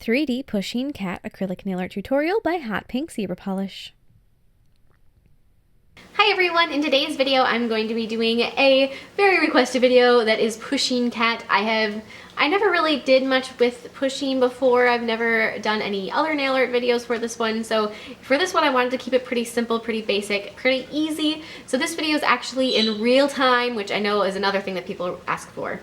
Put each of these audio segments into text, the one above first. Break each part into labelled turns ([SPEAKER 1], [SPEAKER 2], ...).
[SPEAKER 1] 3D Pusheen Cat Acrylic Nail Art Tutorial by Hotpinkzebrapolish.
[SPEAKER 2] Hi everyone, in today's video I'm going to be doing a very requested video that is Pusheen Cat. I never really did much with Pusheen before. I've never done any other nail art videos for this one, so for this one I wanted to keep it pretty simple, pretty basic, pretty easy. So this video is actually in real time, which I know is another thing that people ask for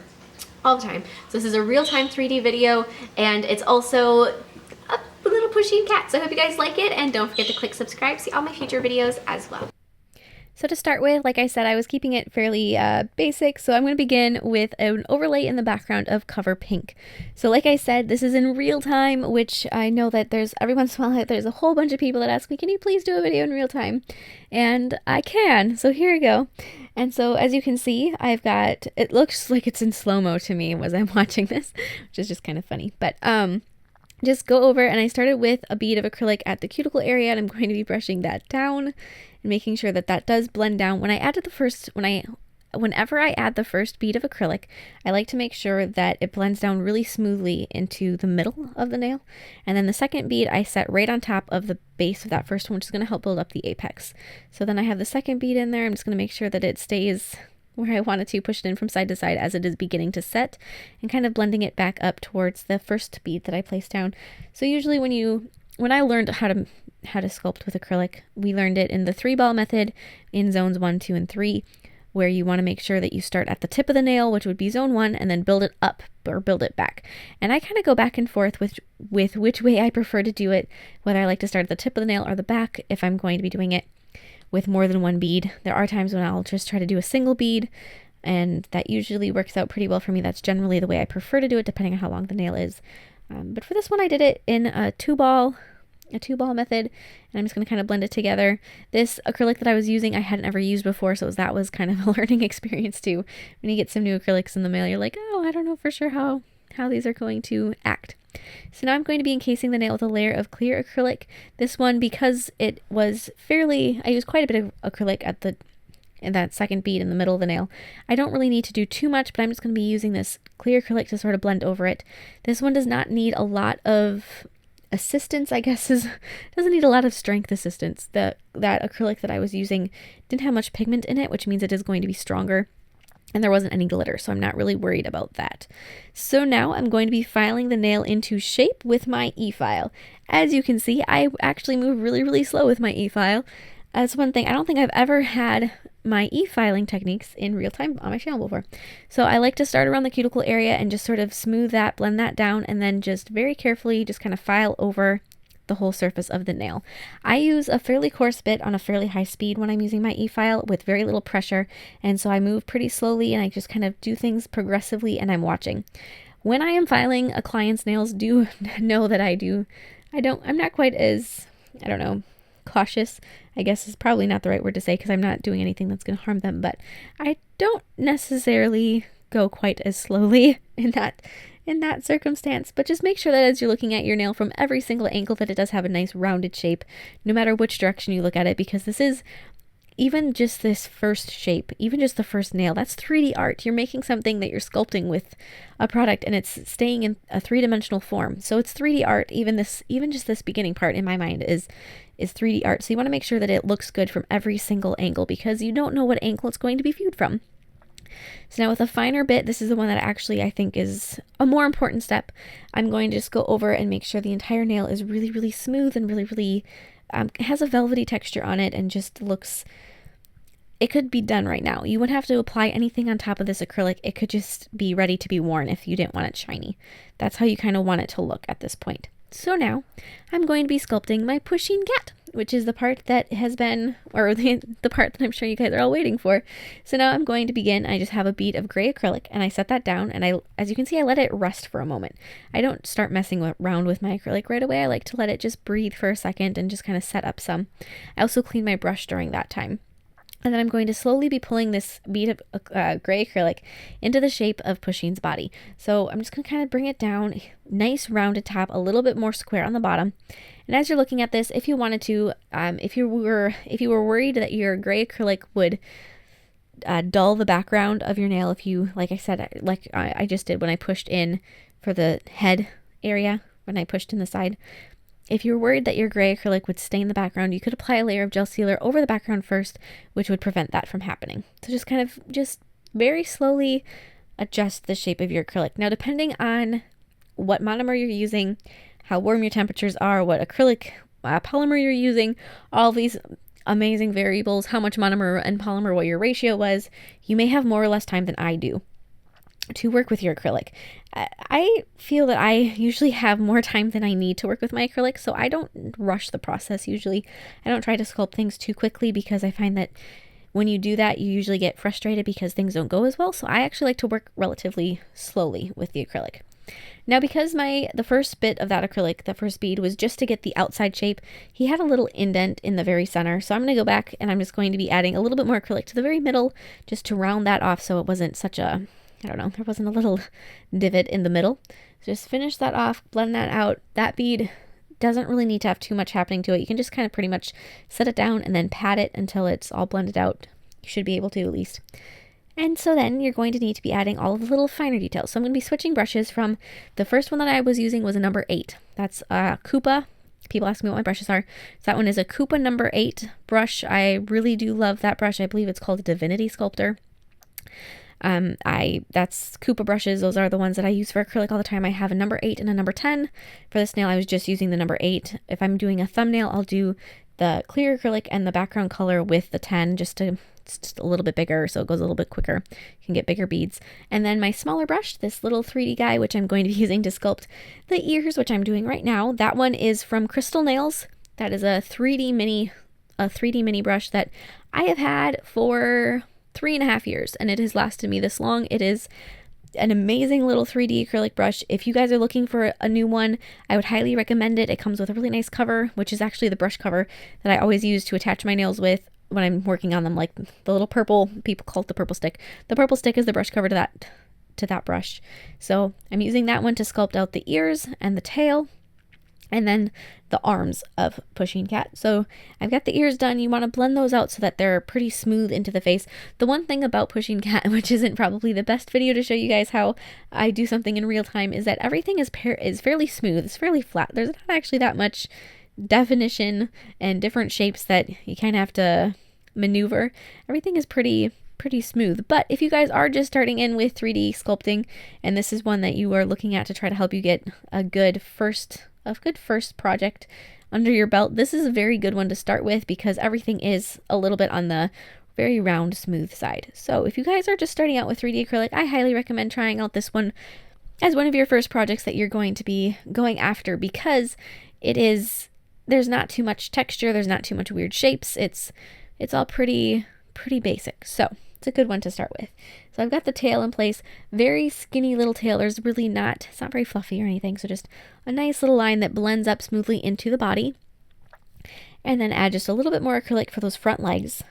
[SPEAKER 2] all the time. So this is a real-time 3D video, and it's also a little Pusheen cat. So I hope you guys like it, and don't forget to click subscribe to see all my future videos as well.
[SPEAKER 1] So to start with, like I said, I was keeping it fairly basic, so I'm going to begin with an overlay in the background of Cover Pink. So like I said, this is in real time, which I know that every once in a while there's a whole bunch of people that ask me, can you please do a video in real time? And I can, so here we go. And so as you can see, it looks like it's in slow-mo to me as I'm watching this, which is just kind of funny. But just go over, and I started with a bead of acrylic at the cuticle area, and I'm going to be brushing that down and making sure that that does blend down. Whenever I add the first bead of acrylic, I like to make sure that it blends down really smoothly into the middle of the nail. And then the second bead I set right on top of the base of that first one, which is going to help build up the apex. So then I have the second bead in there. I'm just going to make sure that it stays where I wanted to, push it in from side to side as it is beginning to set, and kind of blending it back up towards the first bead that I placed down. So usually when I learned how to sculpt with acrylic, we learned it in the 3-ball method in zones 1, 2, and 3, where you want to make sure that you start at the tip of the nail, which would be zone 1, and then build it up or build it back. And I kind of go back and forth with which way I prefer to do it, whether I like to start at the tip of the nail or the back if I'm going to be doing it with more than one bead. There are times when I'll just try to do a single bead, and that usually works out pretty well for me. That's generally the way I prefer to do it, depending on how long the nail is. But for this one, I did it in a two-ball method, and I'm just going to kind of blend it together. This acrylic that I was using I hadn't ever used before, so that was kind of a learning experience too. When you get some new acrylics in the mail, you're like, oh, I don't know for sure how these are going to act. So now I'm going to be encasing the nail with a layer of clear acrylic. This one, because it was I used quite a bit of acrylic in that second bead in the middle of the nail. I don't really need to do too much, but I'm just going to be using this clear acrylic to sort of blend over it. This one does not need a lot of assistance, I guess, doesn't need a lot of strength assistance. That acrylic that I was using didn't have much pigment in it, which means it is going to be stronger. And there wasn't any glitter, so I'm not really worried about that. So now I'm going to be filing the nail into shape with my e-file. As you can see, I actually move really, really slow with my e-file. That's one thing. I don't think I've ever had my e-filing techniques in real time on my channel before. So I like to start around the cuticle area and just sort of smooth that, blend that down, and then just very carefully just kind of file over the whole surface of the nail. I use a fairly coarse bit on a fairly high speed when I'm using my e-file with very little pressure, and so I move pretty slowly and I just kind of do things progressively, and I'm watching. When I am filing a client's nails, do know that I'm not quite as, I don't know, cautious, I guess is probably not the right word to say, because I'm not doing anything that's going to harm them, but I don't necessarily go quite as slowly in that circumstance. But just make sure that as you're looking at your nail from every single angle, that it does have a nice rounded shape, no matter which direction you look at it, because this is, even just this first shape, even just the first nail, that's 3D art. You're making something that you're sculpting with a product, and it's staying in a 3-dimensional form. So it's 3D art. Even just this beginning part in my mind is 3D art. So you want to make sure that it looks good from every single angle, because you don't know what angle it's going to be viewed from. So now with a finer bit, this is the one that actually I think is a more important step. I'm going to just go over and make sure the entire nail is really, really smooth and really, really has a velvety texture on it, and just looks, it could be done right now. You wouldn't have to apply anything on top of this acrylic. It could just be ready to be worn if you didn't want it shiny. That's how you kind of want it to look at this point. So now I'm going to be sculpting my Pusheen cat, which is the part that has been, or the part that I'm sure you guys are all waiting for. So now I'm going to begin. I just have a bead of gray acrylic, and I set that down, and as you can see, I let it rest for a moment. I don't start messing around with my acrylic right away. I like to let it just breathe for a second and just kind of set up some. I also clean my brush during that time. And then I'm going to slowly be pulling this bead of gray acrylic into the shape of Pusheen's body. So I'm just going to kind of bring it down, nice rounded top, a little bit more square on the bottom. And as you're looking at this, if you wanted to, if you were worried that your gray acrylic would dull the background of your nail, if you, like I said, like I just did when I pushed in for the head area, when I pushed in the side. If you're worried that your gray acrylic would stain the background, you could apply a layer of gel sealer over the background first, which would prevent that from happening. So just very slowly adjust the shape of your acrylic. Now, depending on what monomer you're using, how warm your temperatures are, what acrylic polymer you're using, all these amazing variables, how much monomer and polymer, what your ratio was, you may have more or less time than I do to work with your acrylic. I feel that I usually have more time than I need to work with my acrylic, so I don't rush the process usually. I don't try to sculpt things too quickly because I find that when you do that, you usually get frustrated because things don't go as well. So I actually like to work relatively slowly with the acrylic. Now, because the first bit of that acrylic, the first bead, was just to get the outside shape, he had a little indent in the very center. So I'm going to go back and I'm just going to be adding a little bit more acrylic to the very middle just to round that off so it wasn't such a, I don't know, there wasn't a little divot in the middle. So just finish that off, blend that out. That bead doesn't really need to have too much happening to it. You can just kind of pretty much set it down and then pat it until it's all blended out. You should be able to, at least. And so then you're going to need to be adding all of the little finer details. So I'm going to be switching brushes from the first one that I was using was a number 8. That's Koopa. People ask me what my brushes are. So that one is a Koopa number 8 brush. I really do love that brush. I believe it's called a Divinity Sculptor. That's Koopa brushes. Those are the ones that I use for acrylic all the time. I have a number 8 and a number 10. For this nail, I was just using the number 8. If I'm doing a thumbnail, I'll do the clear acrylic and the background color with the 10 just a little bit bigger, so it goes a little bit quicker. You can get bigger beads. And then my smaller brush, this little 3D guy, which I'm going to be using to sculpt the ears, which I'm doing right now. That one is from Crystal Nails. That is a 3D mini brush that I have had for 3.5 years, and it has lasted me this long. It is an amazing little 3D acrylic brush. If you guys are looking for a new one, I would highly recommend it. It comes with a really nice cover, which is actually the brush cover that I always use to attach my nails with when I'm working on them, like the little purple, people call it the purple stick. The purple stick is the brush cover to that brush. So I'm using that one to sculpt out the ears and the tail and then the arms of Pusheen Cat. So I've got the ears done. You want to blend those out so that they're pretty smooth into the face. The one thing about Pusheen Cat, which isn't probably the best video to show you guys how I do something in real time, is that everything is fairly smooth. It's fairly flat. There's not actually that much definition and different shapes that you kind of have to maneuver. Everything is pretty smooth. But if you guys are just starting in with 3D sculpting, and this is one that you are looking at to try to help you get a good first project under your belt, this is a very good one to start with because everything is a little bit on the very round, smooth side. So if you guys are just starting out with 3D acrylic, I highly recommend trying out this one as one of your first projects that you're going to be going after, because there's not too much texture, there's not too much weird shapes. It's all pretty basic. So it's a good one to start with. So I've got the tail in place, very skinny little tail. It's not very fluffy or anything. So just a nice little line that blends up smoothly into the body. And then add just a little bit more acrylic for those front legs,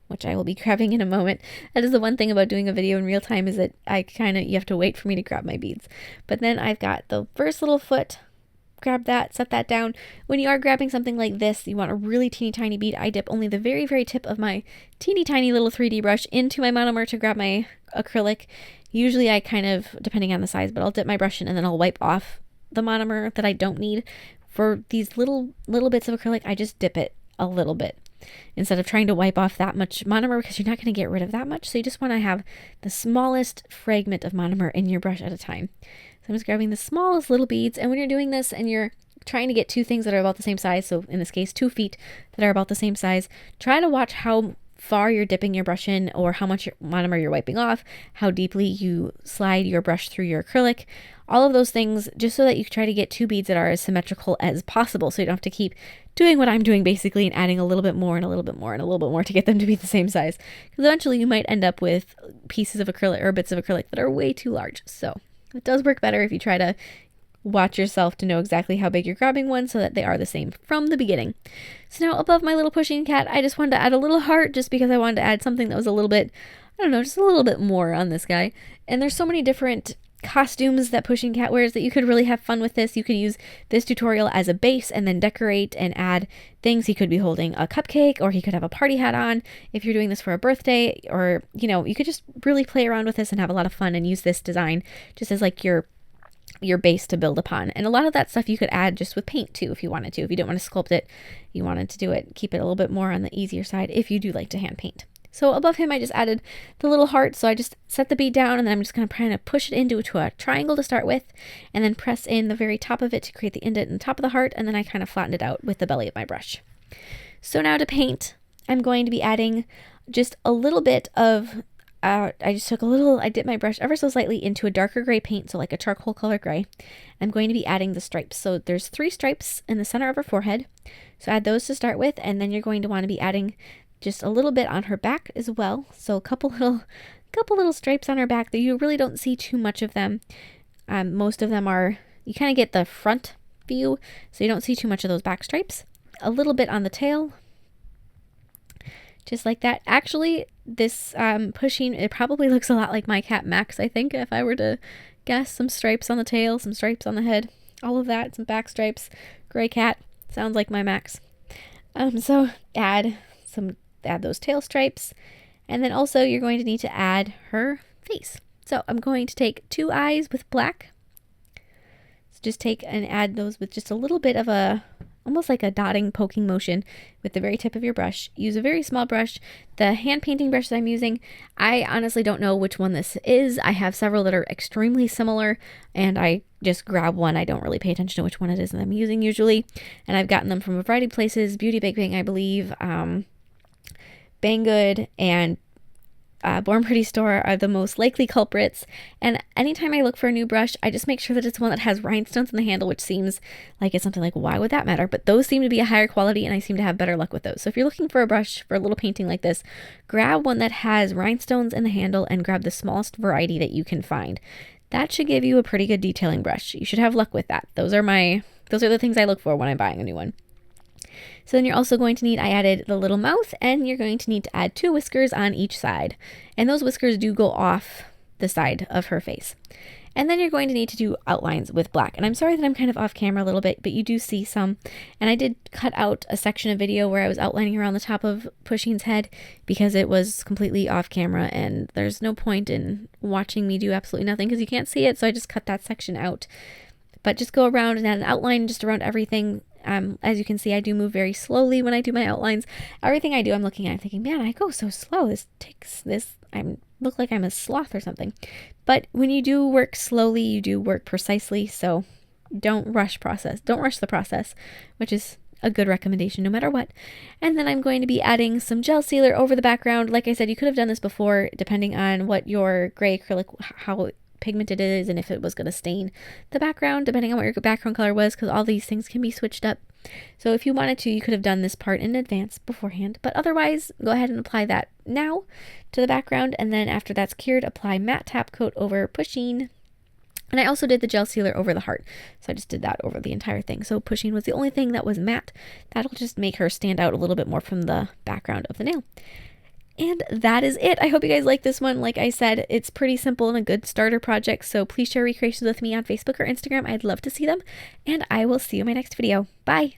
[SPEAKER 1] which I will be grabbing in a moment. That is the one thing about doing a video in real time, is that you have to wait for me to grab my beads. But then I've got the first little foot. Grab that, set that down. When you are grabbing something like this, you want a really teeny tiny bead. I dip only the very, very tip of my teeny tiny little 3D brush into my monomer to grab my acrylic. Usually I kind of, depending on the size, but I'll dip my brush in and then I'll wipe off the monomer that I don't need. For these little bits of acrylic, I just dip it a little bit instead of trying to wipe off that much monomer, because you're not going to get rid of that much. So you just want to have the smallest fragment of monomer in your brush at a time. So I'm just grabbing the smallest little beads, and when you're doing this and you're trying to get two things that are about the same size, so in this case 2 feet that are about the same size, try to watch how far you're dipping your brush in or how much monomer you're wiping off, how deeply you slide your brush through your acrylic, all of those things, just so that you try to get 2 beads that are as symmetrical as possible, so you don't have to keep doing what I'm doing basically and adding a little bit more and a little bit more and a little bit more to get them to be the same size, because eventually you might end up with pieces of acrylic or bits of acrylic that are way too large. So it does work better if you try to watch yourself to know exactly how big you're grabbing one so that they are the same from the beginning. So now above my little Pusheen Cat, I just wanted to add a little heart just because I wanted to add something that was a little bit, I don't know, just a little bit more on this guy. And there's so many different costumes that Pusheen Cat wears that you could really have fun with this. You could use this tutorial as a base and then decorate and add things. He could be holding a cupcake, or he could have a party hat on if you're doing this for a birthday, or, you know, you could just really play around with this and have a lot of fun and use this design just as like your your base to build upon. And a lot of that stuff you could add just with paint too if you wanted to. If you don't want to sculpt it, you wanted to do it, keep it a little bit more on the easier side if you do like to hand paint. So above him, I just added the little heart. So I just set the bead down, and then I'm just going to kind of push it into a triangle to start with, and then press in the very top of it to create the indent and top of the heart, and then I kind of flattened it out with the belly of my brush. So now to paint, I'm going to be adding just a little bit of, I dipped my brush ever so slightly into a darker gray paint, so like a charcoal color gray. I'm going to be adding the stripes. So there's 3 stripes in the center of her forehead. So add those to start with, and then you're going to want to be adding just a little bit on her back as well. So a couple little stripes on her back that you really don't see too much of them. Most of them are, you kind of get the front view, so you don't see too much of those back stripes. A little bit on the tail, just like that. Actually, this Pusheen, it probably looks a lot like my cat Max, I think, if I were to guess. Some stripes on the tail, some stripes on the head, all of that, some back stripes. Gray cat, sounds like my Max. So add those tail stripes, and then also you're going to need to add her face. So I'm going to take 2 eyes with black. So just take and add those with just a little bit of almost like a dotting, poking motion with the very tip of your brush. Use a very small brush. The hand painting brush that I'm using, I honestly don't know which one this is. I have several that are extremely similar, and I just grab one. I don't really pay attention to which one it is that I'm using usually. And I've gotten them from a variety of places. Beauty Big Bang, I believe, Banggood, and Born Pretty Store are the most likely culprits. And anytime I look for a new brush, I just make sure that it's one that has rhinestones in the handle, which seems like it's something like, why would that matter? But those seem to be a higher quality, and I seem to have better luck with those. So if you're looking for a brush for a little painting like this, grab one that has rhinestones in the handle and grab the smallest variety that you can find. That should give you a pretty good detailing brush. You should have luck with that. Those are the things I look for when I'm buying a new one. So then you're also going to need, I added the little mouth, and you're going to need to add 2 whiskers on each side. And those whiskers do go off the side of her face. And then you're going to need to do outlines with black. And I'm sorry that I'm kind of off camera a little bit, but you do see some. And I did cut out a section of video where I was outlining around the top of Pusheen's head because it was completely off camera, and there's no point in watching me do absolutely nothing because you can't see it. So I just cut that section out. But just go around and add an outline just around everything. As you can see, I do move very slowly when I do my outlines. Everything I do, I'm looking at thinking, man, I go so slow. I look like I'm a sloth or something. But when you do work slowly, you do work precisely. So don't rush the process, which is a good recommendation no matter what. And then I'm going to be adding some gel sealer over the background. Like I said, you could have done this before, depending on what your gray acrylic, how pigmented it is, and if it was going to stain the background, depending on what your background color was, because all these things can be switched up. So if you wanted to, you could have done this part in advance beforehand, but otherwise go ahead and apply that now to the background, and then after that's cured, apply matte top coat over Pusheen. And I also did the gel sealer over the heart, so I just did that over the entire thing. So Pusheen was the only thing that was matte. That'll just make her stand out a little bit more from the background of the nail. And that is it. I hope you guys like this one. Like I said, it's pretty simple and a good starter project. So please share recreations with me on Facebook or Instagram. I'd love to see them. And I will see you in my next video. Bye.